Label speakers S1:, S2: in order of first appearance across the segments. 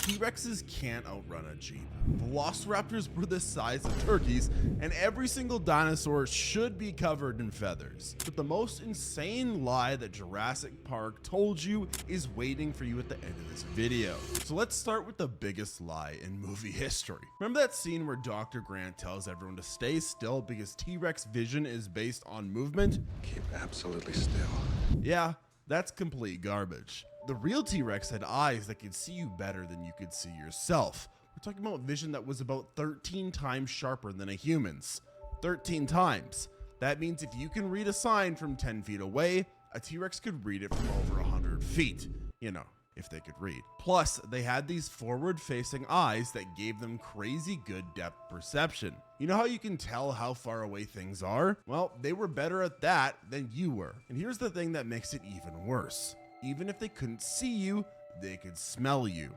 S1: T-Rexes can't outrun a Jeep. Velociraptors were the size of turkeys, and every single dinosaur should be covered in feathers. But the most insane lie that Jurassic Park told you is waiting for you at the end of this video. So let's start with the biggest lie in movie history. Remember that scene where Dr. Grant tells everyone to stay still because T-Rex vision is based on movement?
S2: Keep absolutely still.
S1: Yeah, that's complete garbage. The real T-Rex had eyes that could see you better than you could see yourself. We're talking about vision that was about 13 times sharper than a human's. 13 times. That means if you can read a sign from 10 feet away, a T-Rex could read it from over 100 feet. You know, if they could read. Plus, they had these forward-facing eyes that gave them crazy good depth perception. You know how you can tell how far away things are? Well, they were better at that than you were. And here's the thing that makes it even worse. Even if they couldn't see you, they could smell you.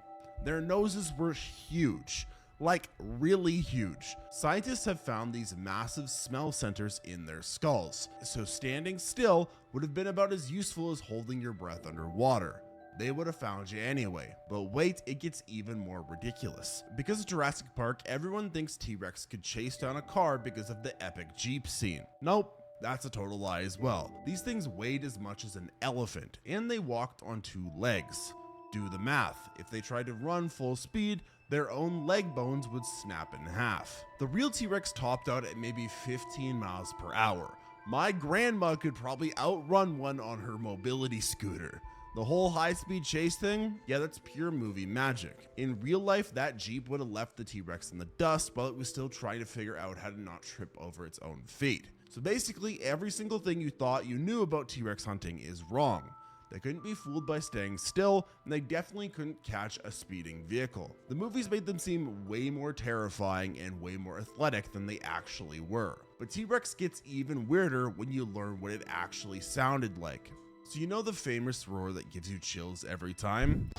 S1: Their noses were huge, like really huge. Scientists have found these massive smell centers in their skulls, so standing still would have been about as useful as holding your breath underwater. They would have found you anyway. But wait, it gets even more ridiculous. Because of Jurassic Park, everyone thinks T-Rex could chase down a car because of the epic Jeep scene. Nope. That's a total lie as well. These things weighed as much as an elephant, and they walked on 2 legs. Do the math. If they tried to run full speed, their own leg bones would snap in half. The real T-Rex topped out at maybe 15 miles per hour. My grandma could probably outrun one on her mobility scooter. The whole high-speed chase thing, yeah, that's pure movie magic. In real life, that Jeep would have left the T-Rex in the dust while it was still trying to figure out how to not trip over its own feet. So basically, every single thing you thought you knew about T-Rex hunting is wrong. They couldn't be fooled by staying still, and they definitely couldn't catch a speeding vehicle. The movies made them seem way more terrifying and way more athletic than they actually were. But T-Rex gets even weirder when you learn what it actually sounded like. So you know the famous roar that gives you chills every time?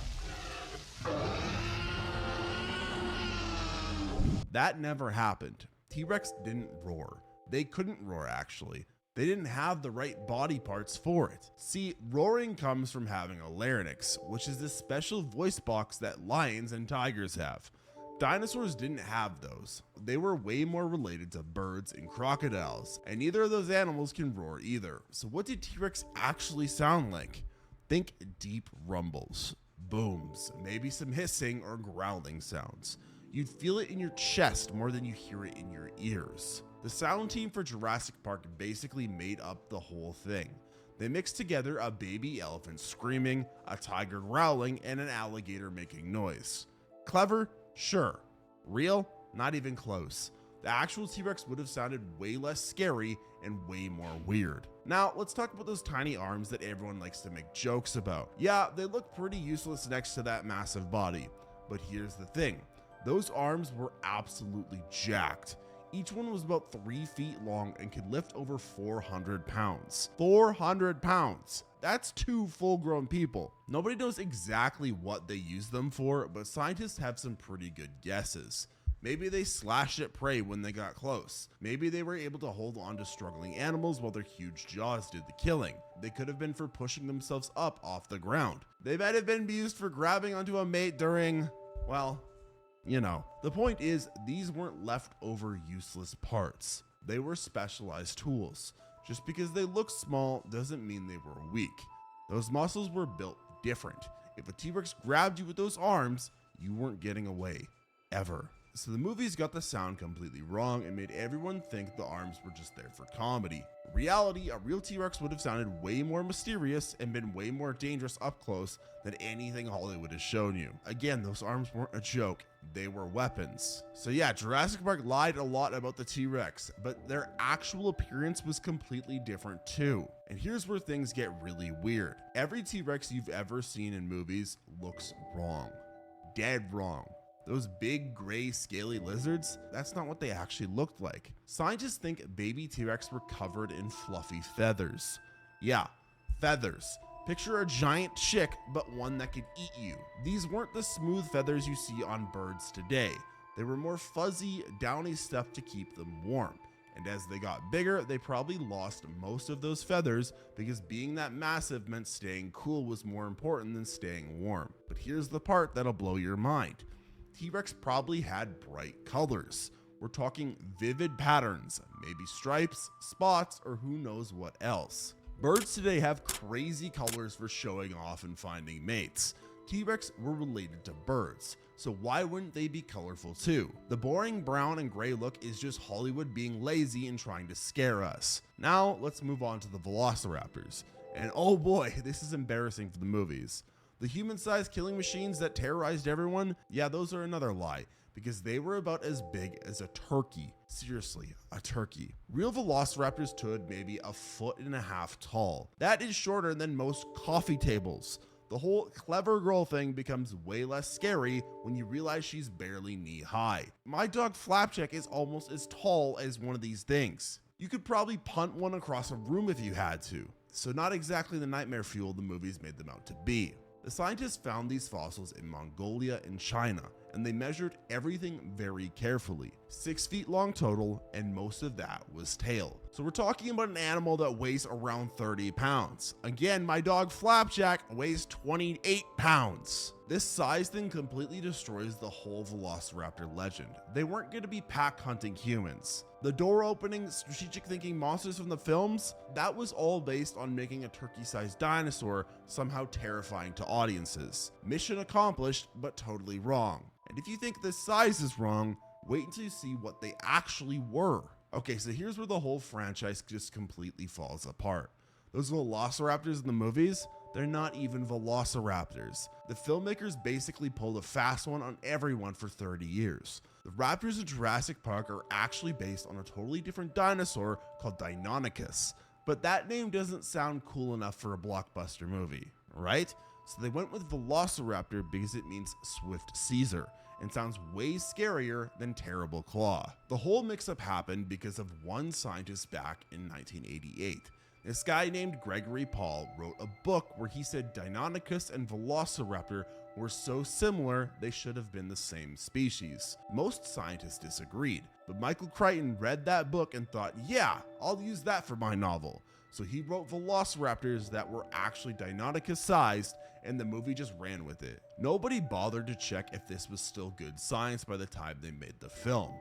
S1: That never happened. T-Rex didn't roar. They couldn't roar actually. They didn't have the right body parts for it. See, roaring comes from having a larynx, which is this special voice box that lions and tigers have. Dinosaurs didn't have those. They were way more related to birds and crocodiles, and neither of those animals can roar either. So what did T-Rex actually sound like? Think deep rumbles, booms, maybe some hissing or growling sounds. You'd feel it in your chest more than you hear it in your ears. The sound team for Jurassic Park basically made up the whole thing. They mixed together a baby elephant screaming, a tiger growling, and an alligator making noise. Clever? Sure. Real? Not even close. The actual T-Rex would have sounded way less scary and way more weird. Now, let's talk about those tiny arms that everyone likes to make jokes about. Yeah, they look pretty useless next to that massive body. But here's the thing. Those arms were absolutely jacked. Each one was about 3 feet long and could lift over 400 pounds. 400 pounds! That's 2 full-grown people. Nobody knows exactly what they use them for, but scientists have some pretty good guesses. Maybe they slashed at prey when they got close. Maybe they were able to hold on to struggling animals while their huge jaws did the killing. They could have been for pushing themselves up off the ground. They might have been used for grabbing onto a mate during, well, you know. The point is, these weren't leftover useless parts. They were specialized tools. Just because they look small doesn't mean they were weak. Those muscles were built different. If a T-Rex grabbed you with those arms, you weren't getting away, ever. So the movies got the sound completely wrong and made everyone think the arms were just there for comedy. In reality, a real T-Rex would have sounded way more mysterious and been way more dangerous up close than anything Hollywood has shown you. Again, those arms weren't a joke, they were weapons. So yeah, Jurassic Park lied a lot about the T-Rex, but their actual appearance was completely different too. And here's where things get really weird. Every T-Rex you've ever seen in movies looks wrong. Dead wrong. Those big gray scaly lizards, that's not what they actually looked like. Scientists think baby T-Rex were covered in fluffy feathers. Yeah, feathers. Picture a giant chick, but one that could eat you. These weren't the smooth feathers you see on birds today. They were more fuzzy, downy stuff to keep them warm. And as they got bigger, they probably lost most of those feathers because being that massive meant staying cool was more important than staying warm. But here's the part that'll blow your mind. T-Rex probably had bright colors. We're talking vivid patterns, maybe stripes, spots, or who knows what else. Birds today have crazy colors for showing off and finding mates. T-Rex were related to birds, so why wouldn't they be colorful too? The boring brown and gray look is just Hollywood being lazy and trying to scare us. Now let's move on to the Velociraptors. And oh boy, this is embarrassing for the movies. The human-sized killing machines that terrorized everyone, yeah, those are another lie, because they were about as big as a turkey. Seriously, a turkey. Real velociraptors stood maybe 1.5 feet tall. That is shorter than most coffee tables. The whole clever girl thing becomes way less scary when you realize she's barely knee-high. My dog Flapjack is almost as tall as one of these things. You could probably punt one across a room if you had to. So not exactly the nightmare fuel the movies made them out to be. The scientists found these fossils in Mongolia and China, and they measured everything very carefully. 6 feet long total, and most of that was tail. So we're talking about an animal that weighs around 30 pounds. Again, my dog Flapjack weighs 28 pounds. This size thing completely destroys the whole Velociraptor legend. They weren't going to be pack hunting humans. The door opening, strategic thinking monsters from the films, that was all based on making a turkey-sized dinosaur somehow terrifying to audiences. Mission accomplished, but totally wrong. And if you think the size is wrong, wait until you see what they actually were. Okay, so here's where the whole franchise just completely falls apart. Those Velociraptors in the movies, they're not even Velociraptors. The filmmakers basically pulled a fast one on everyone for 30 years. The raptors in Jurassic Park are actually based on a totally different dinosaur called Deinonychus, but that name doesn't sound cool enough for a blockbuster movie, right? So they went with Velociraptor because it means swift Caesar and sounds way scarier than Terrible Claw. The whole mix-up happened because of one scientist back in 1988. This guy named Gregory Paul wrote a book where he said Deinonychus and Velociraptor were so similar they should have been the same species. Most scientists disagreed, but Michael Crichton read that book and thought, yeah, I'll use that for my novel. So he wrote Velociraptors that were actually Deinonychus sized, and the movie just ran with it. Nobody bothered to check if this was still good science by the time they made the film.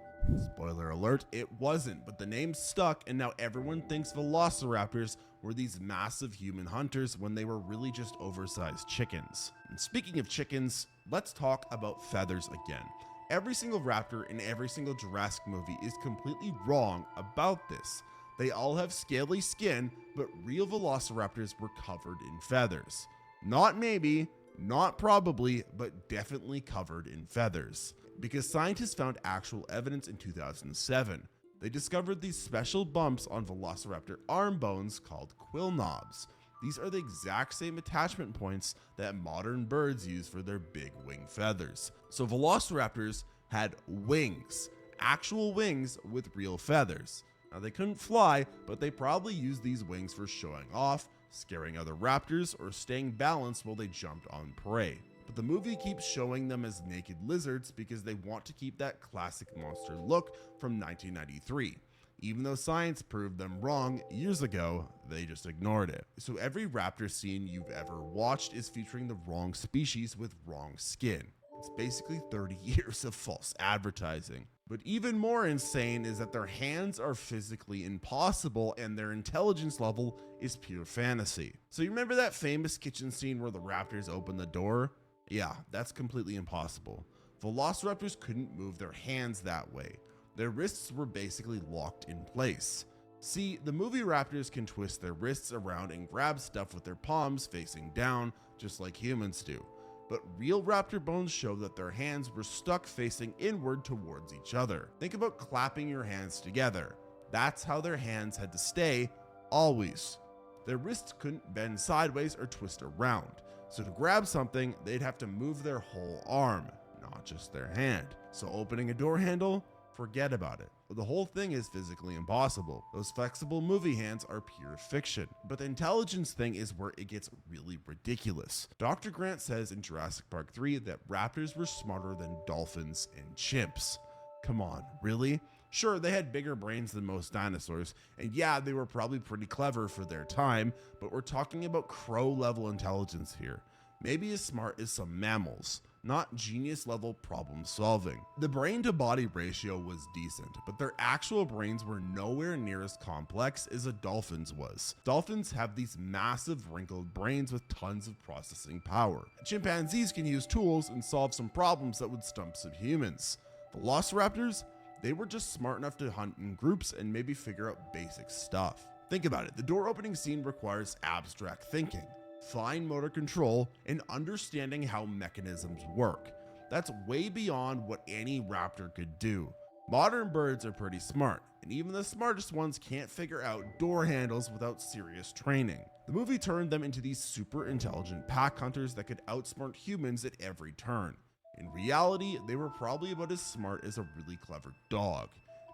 S1: Spoiler alert, it wasn't, but the name stuck and now everyone thinks Velociraptors were these massive human hunters when they were really just oversized chickens. And speaking of chickens, let's talk about feathers again. Every single raptor in every single Jurassic movie is completely wrong about this. They all have scaly skin, but real Velociraptors were covered in feathers. Not maybe, not probably, but definitely covered in feathers. Because scientists found actual evidence in 2007. They discovered these special bumps on Velociraptor arm bones called quill knobs. These are the exact same attachment points that modern birds use for their big wing feathers. So Velociraptors had wings, actual wings with real feathers. Now they couldn't fly, but they probably used these wings for showing off, scaring other raptors, or staying balanced while they jumped on prey. But the movie keeps showing them as naked lizards because they want to keep that classic monster look from 1993. Even though science proved them wrong years ago, they just ignored it. So every raptor scene you've ever watched is featuring the wrong species with wrong skin. It's basically 30 years of false advertising. But even more insane is that their hands are physically impossible and their intelligence level is pure fantasy. So you remember that famous kitchen scene where the raptors open the door? Yeah, that's completely impossible. Velociraptors couldn't move their hands that way. Their wrists were basically locked in place. See, the movie raptors can twist their wrists around and grab stuff with their palms facing down, just like humans do. But real raptor bones show that their hands were stuck facing inward towards each other. Think about clapping your hands together. That's how their hands had to stay, always. Their wrists couldn't bend sideways or twist around. So to grab something, they'd have to move their whole arm, not just their hand. So opening a door handle, forget about it. The whole thing is physically impossible. Those flexible movie hands are pure fiction. But the intelligence thing is where it gets really ridiculous. Dr. Grant says in Jurassic Park 3 that raptors were smarter than dolphins and chimps. Come on, really? Sure, they had bigger brains than most dinosaurs, and yeah, they were probably pretty clever for their time, but we're talking about crow-level intelligence here. Maybe as smart as some mammals, not genius-level problem solving. The brain-to-body ratio was decent, but their actual brains were nowhere near as complex as a dolphin's was. Dolphins have these massive wrinkled brains with tons of processing power. Chimpanzees can use tools and solve some problems that would stump some humans. Velociraptors? They were just smart enough to hunt in groups and maybe figure out basic stuff. Think about it, the door opening scene requires abstract thinking, fine motor control, and understanding how mechanisms work. That's way beyond what any raptor could do. Modern birds are pretty smart, and even the smartest ones can't figure out door handles without serious training. The movie turned them into these super intelligent pack hunters that could outsmart humans at every turn. In reality, they were probably about as smart as a really clever dog.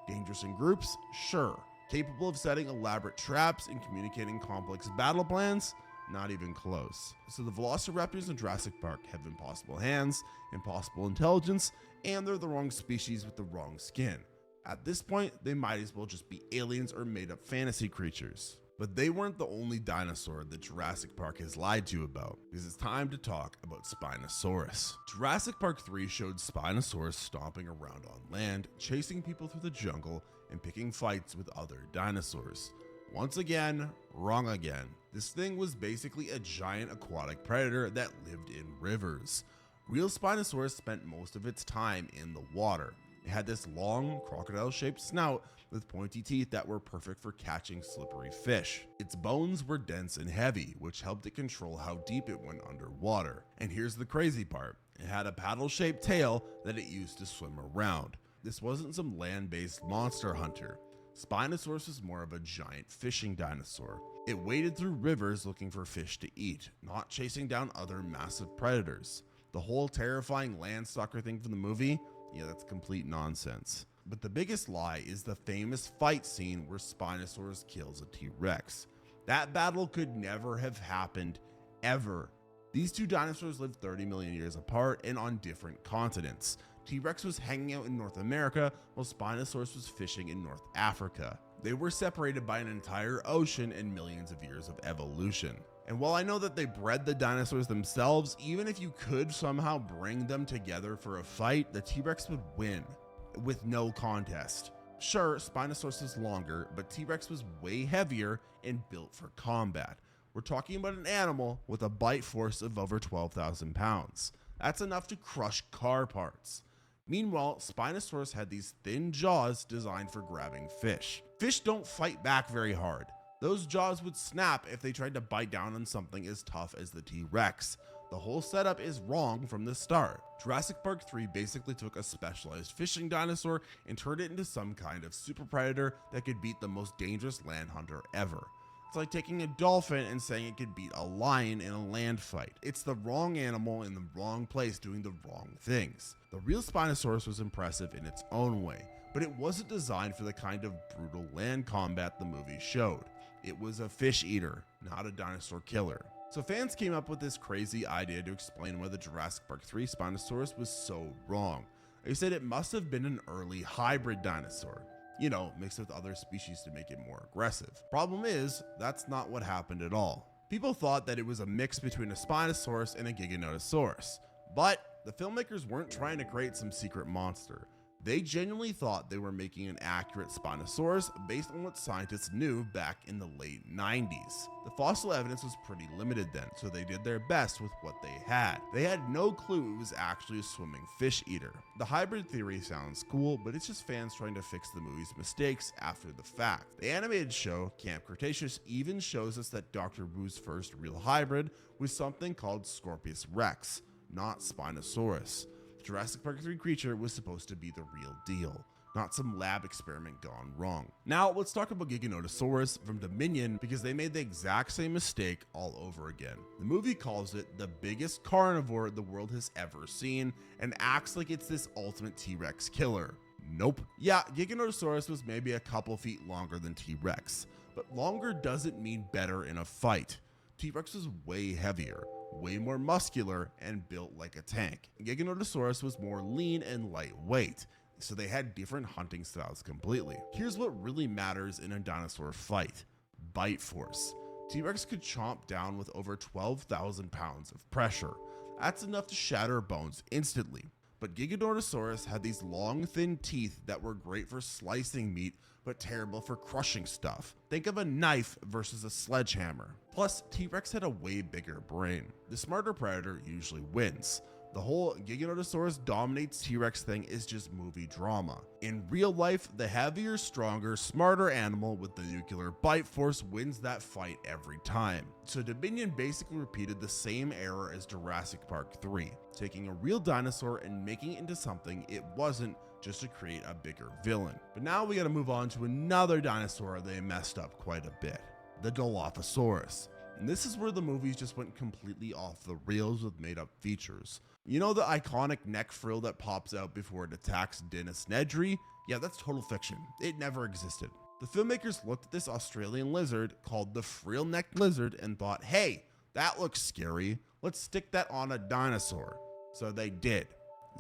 S1: Dangerous in groups? Sure. Capable of setting elaborate traps and communicating complex battle plans? Not even close. So the Velociraptors in Jurassic Park have impossible hands, impossible intelligence, and they're the wrong species with the wrong skin. At this point, they might as well just be aliens or made up fantasy creatures. But they weren't the only dinosaur that Jurassic Park has lied to you about, because it's time to talk about Spinosaurus. Jurassic Park 3 showed Spinosaurus stomping around on land, chasing people through the jungle, and picking fights with other dinosaurs. Once again, wrong again. This thing was basically a giant aquatic predator that lived in rivers. Real Spinosaurus spent most of its time in the water. It had this long, crocodile-shaped snout with pointy teeth that were perfect for catching slippery fish. Its bones were dense and heavy, which helped it control how deep it went underwater. And here's the crazy part. It had a paddle-shaped tail that it used to swim around. This wasn't some land-based monster hunter. Spinosaurus was more of a giant fishing dinosaur. It waded through rivers looking for fish to eat, not chasing down other massive predators. The whole terrifying landstalker thing from the movie? Yeah, that's complete nonsense. But the biggest lie is the famous fight scene where Spinosaurus kills a T-Rex. That battle could never have happened, ever. These two dinosaurs lived 30 million years apart and on different continents. T-Rex was hanging out in North America while Spinosaurus was fishing in North Africa. They were separated by an entire ocean and millions of years of evolution. And while I know that they bred the dinosaurs themselves, even if you could somehow bring them together for a fight, the T-Rex would win with no contest. Sure, Spinosaurus was longer, but T-Rex was way heavier and built for combat. We're talking about an animal with a bite force of over 12,000 pounds. That's enough to crush car parts. Meanwhile, Spinosaurus had these thin jaws designed for grabbing fish. Fish don't fight back very hard. Those jaws would snap if they tried to bite down on something as tough as the T-Rex. The whole setup is wrong from the start. Jurassic Park 3 basically took a specialized fishing dinosaur and turned it into some kind of super predator that could beat the most dangerous land hunter ever. It's like taking a dolphin and saying it could beat a lion in a land fight. It's the wrong animal in the wrong place doing the wrong things. The real Spinosaurus was impressive in its own way, but it wasn't designed for the kind of brutal land combat the movie showed. It was a fish eater, not a dinosaur killer. So fans came up with this crazy idea to explain why the Jurassic Park 3 Spinosaurus was so wrong. They said it must have been an early hybrid dinosaur. You know, mixed with other species to make it more aggressive. Problem is, that's not what happened at all. People thought that it was a mix between a Spinosaurus and a Giganotosaurus, but the filmmakers weren't trying to create some secret monster. They genuinely thought they were making an accurate Spinosaurus based on what scientists knew back in the late 90s. The fossil evidence was pretty limited then, so they did their best with what they had. They had no clue it was actually a swimming fish eater. The hybrid theory sounds cool, but it's just fans trying to fix the movie's mistakes after the fact. The animated show, Camp Cretaceous, even shows us that Dr. Wu's first real hybrid was something called Scorpius rex, not Spinosaurus. Jurassic Park 3 creature was supposed to be the real deal, not some lab experiment gone wrong. Now let's talk about Giganotosaurus from Dominion because they made the exact same mistake all over again. The movie calls it the biggest carnivore the world has ever seen and acts like it's this ultimate T-Rex killer. Nope. Yeah, Giganotosaurus was maybe a couple feet longer than T-Rex, but longer doesn't mean better in a fight. T-Rex was way heavier, way more muscular, and built like a tank. Giganotosaurus was more lean and lightweight. so they had different hunting styles completely. Here's what really matters in a dinosaur fight: bite force. T-Rex could chomp down with over 12,000 pounds of pressure. That's enough to shatter bones instantly. But Giganotosaurus had these long, thin teeth that were great for slicing meat, but terrible for crushing stuff. Think of a knife versus a sledgehammer. Plus, T-Rex had a way bigger brain. The smarter predator usually wins. The whole Giganotosaurus dominates T-Rex thing is just movie drama. In real life, the heavier, stronger, smarter animal with the nuclear bite force wins that fight every time. So Dominion basically repeated the same error as Jurassic Park 3, taking a real dinosaur and making it into something it wasn't, just to create a bigger villain. But now we gotta move on to another dinosaur they messed up quite a bit: the Dilophosaurus. And this is where the movies just went completely off the rails with made up features. You know the iconic neck frill that pops out before it attacks Dennis Nedry? Yeah, that's total fiction. It never existed. The filmmakers looked at this Australian lizard called the frill-necked lizard and thought, hey, that looks scary. Let's stick that on a dinosaur. So they did.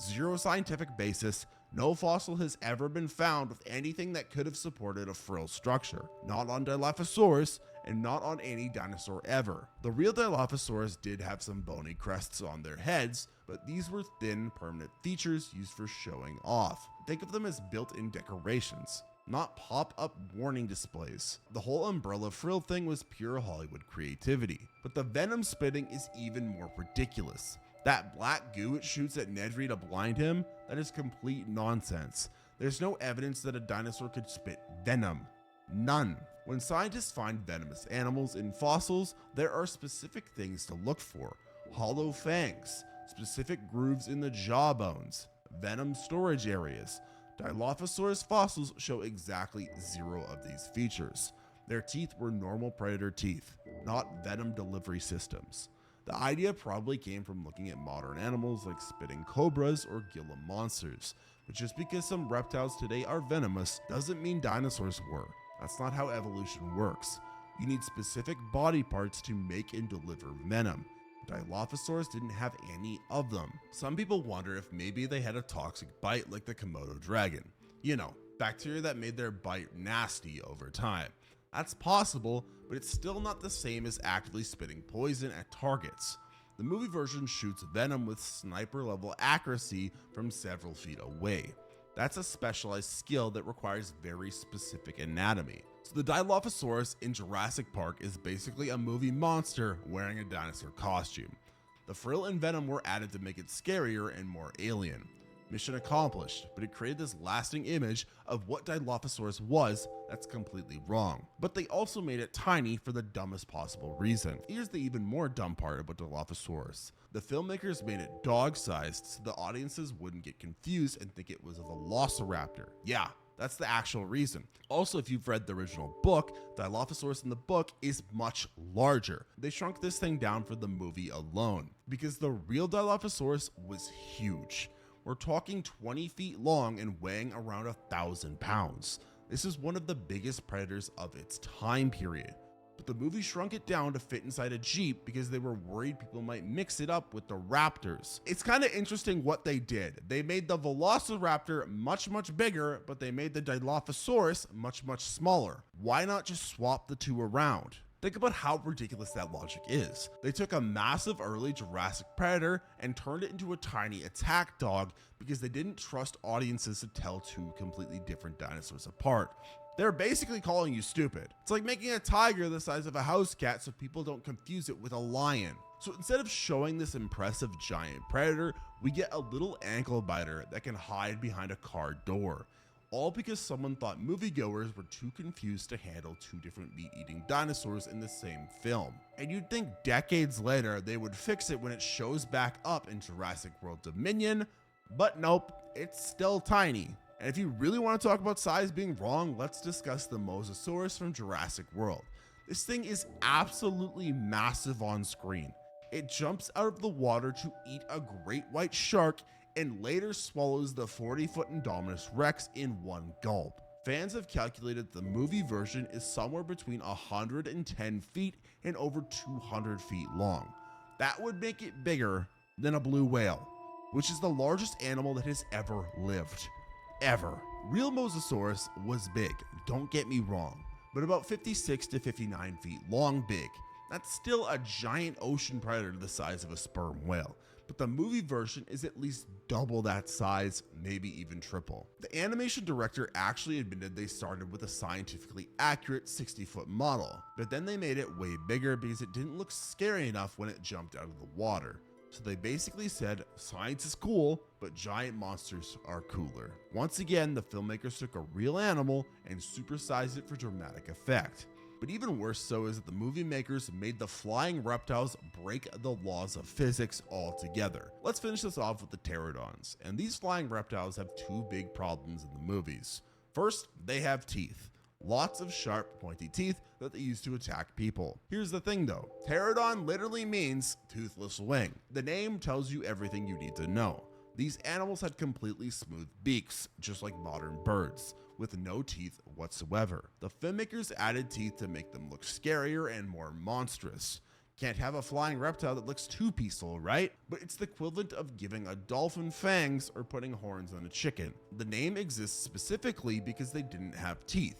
S1: Zero scientific basis. No fossil has ever been found with anything that could have supported a frill structure. Not on Dilophosaurus, and not on any dinosaur ever. The real Dilophosaurus did have some bony crests on their heads, but these were thin, permanent features used for showing off. Think of them as built-in decorations, not pop-up warning displays. The whole umbrella frill thing was pure Hollywood creativity, but the venom spitting is even more ridiculous. That black goo it shoots at Nedry to blind him, that is complete nonsense. There's no evidence that a dinosaur could spit venom. None. When scientists find venomous animals in fossils, there are specific things to look for: hollow fangs, specific grooves in the jawbones, venom storage areas. Dilophosaurus fossils show exactly zero of these features. Their teeth were normal predator teeth, not venom delivery systems. The idea probably came from looking at modern animals like spitting cobras or Gila monsters, but just because some reptiles today are venomous doesn't mean dinosaurs were. That's not how evolution works. You need specific body parts to make and deliver venom. Dilophosaurus didn't have any of them. Some people wonder if maybe they had a toxic bite like the Komodo dragon. You know, bacteria that made their bite nasty over time. That's possible, but it's still not the same as actively spitting poison at targets. The movie version shoots venom with sniper level accuracy from several feet away. That's a specialized skill that requires very specific anatomy. So the Dilophosaurus in Jurassic Park is basically a movie monster wearing a dinosaur costume. The frill and venom were added to make it scarier and more alien. Mission accomplished, but it created this lasting image of what Dilophosaurus was that's completely wrong. But they also made it tiny for the dumbest possible reason. Here's the even more dumb part about Dilophosaurus. The filmmakers made it dog-sized so the audiences wouldn't get confused and think it was a Velociraptor. Yeah, that's the actual reason. Also, if you've read the original book, Dilophosaurus in the book is much larger. They shrunk this thing down for the movie alone, because the real Dilophosaurus was huge. We're talking 20 feet long and weighing around 1,000 pounds. This is one of the biggest predators of its time period. But the movie shrunk it down to fit inside a Jeep because they were worried people might mix it up with the raptors. It's kind of interesting what they did. They made the Velociraptor much bigger, but they made the Dilophosaurus much smaller. Why not just swap the two around? Think about how ridiculous that logic is. They took a massive early Jurassic predator and turned it into a tiny attack dog because they didn't trust audiences to tell two completely different dinosaurs apart. They're basically calling you stupid. It's like making a tiger the size of a house cat so people don't confuse it with a lion. So instead of showing this impressive giant predator, we get a little ankle biter that can hide behind a car door. All because someone thought moviegoers were too confused to handle two different meat-eating dinosaurs in the same film. And you'd think decades later they would fix it when it shows back up in Jurassic World Dominion, but nope, it's still tiny. And if you really want to talk about size being wrong, let's discuss the Mosasaurus from Jurassic World. This thing is absolutely massive on screen. It jumps out of the water to eat a great white shark and later swallows the 40-foot Indominus Rex in one gulp. Fans have calculated the movie version is somewhere between 110 feet and over 200 feet long. That would make it bigger than a blue whale, which is the largest animal that has ever lived. ever. Real Mosasaurus was big, don't get me wrong, but about 56 to 59 feet long big. That's still a giant ocean predator the size of a sperm whale, but the movie version is at least double that size, maybe even triple. The animation director actually admitted they started with a scientifically accurate 60-foot model, but then they made it way bigger because it didn't look scary enough when it jumped out of the water. So they basically said, science is cool, but giant monsters are cooler. Once again, the filmmakers took a real animal and supersized it for dramatic effect. But even worse so is that the movie makers made the flying reptiles break the laws of physics altogether. Let's finish this off with the pteranodons, and these flying reptiles have two big problems in the movies. First, they have teeth. Lots of sharp, pointy teeth that they use to attack people. Here's the thing though, pteranodon literally means toothless wing. The name tells you everything you need to know. These animals had completely smooth beaks, just like modern birds, with no teeth whatsoever. The filmmakers added teeth to make them look scarier and more monstrous. Can't have a flying reptile that looks too peaceful, right? But it's the equivalent of giving a dolphin fangs or putting horns on a chicken. The name exists specifically because they didn't have teeth.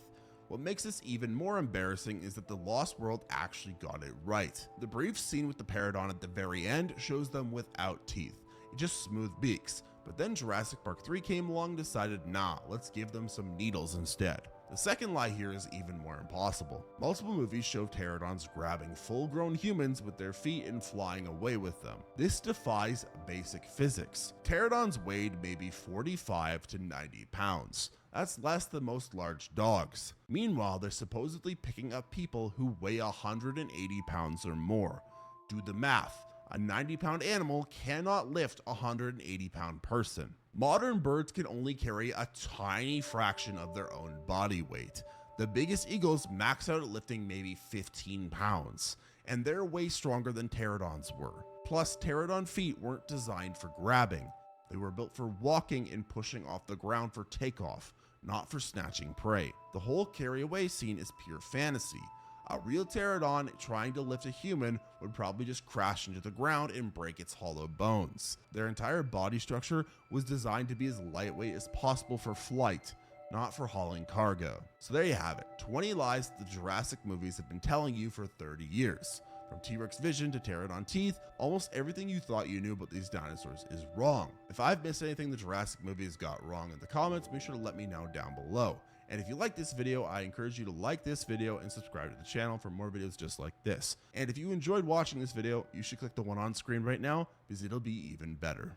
S1: What makes this even more embarrassing is that the Lost World actually got it right. The brief scene with the pteranodon at the very end shows them without teeth, just smooth beaks. But then Jurassic Park 3 came along and decided, nah, let's give them some needles instead. The second lie here is even more impossible. Multiple movies show pteranodons grabbing full-grown humans with their feet and flying away with them. This defies basic physics. Pteranodons weighed maybe 45 to 90 pounds. That's less than most large dogs. Meanwhile, they're supposedly picking up people who weigh 180 pounds or more. Do the math. A 90-pound animal cannot lift a 180-pound person. Modern birds can only carry a tiny fraction of their own body weight. The biggest eagles max out at lifting maybe 15 pounds, and they're way stronger than pteranodons were. Plus, pteranodon feet weren't designed for grabbing. They were built for walking and pushing off the ground for takeoff, not for snatching prey. The whole carry-away scene is pure fantasy. A real pteranodon trying to lift a human would probably just crash into the ground and break its hollow bones. Their entire body structure was designed to be as lightweight as possible for flight, not for hauling cargo. So there you have it, 20 lies the Jurassic movies have been telling you for 30 years. From T-Rex vision to pteranodon teeth, almost everything you thought you knew about these dinosaurs is wrong. If I've missed anything the Jurassic movies got wrong in the comments, make sure to let me know down below. And if you like this video, I encourage you to like this video and subscribe to the channel for more videos just like this. And if you enjoyed watching this video, you should click the one on screen right now because it'll be even better.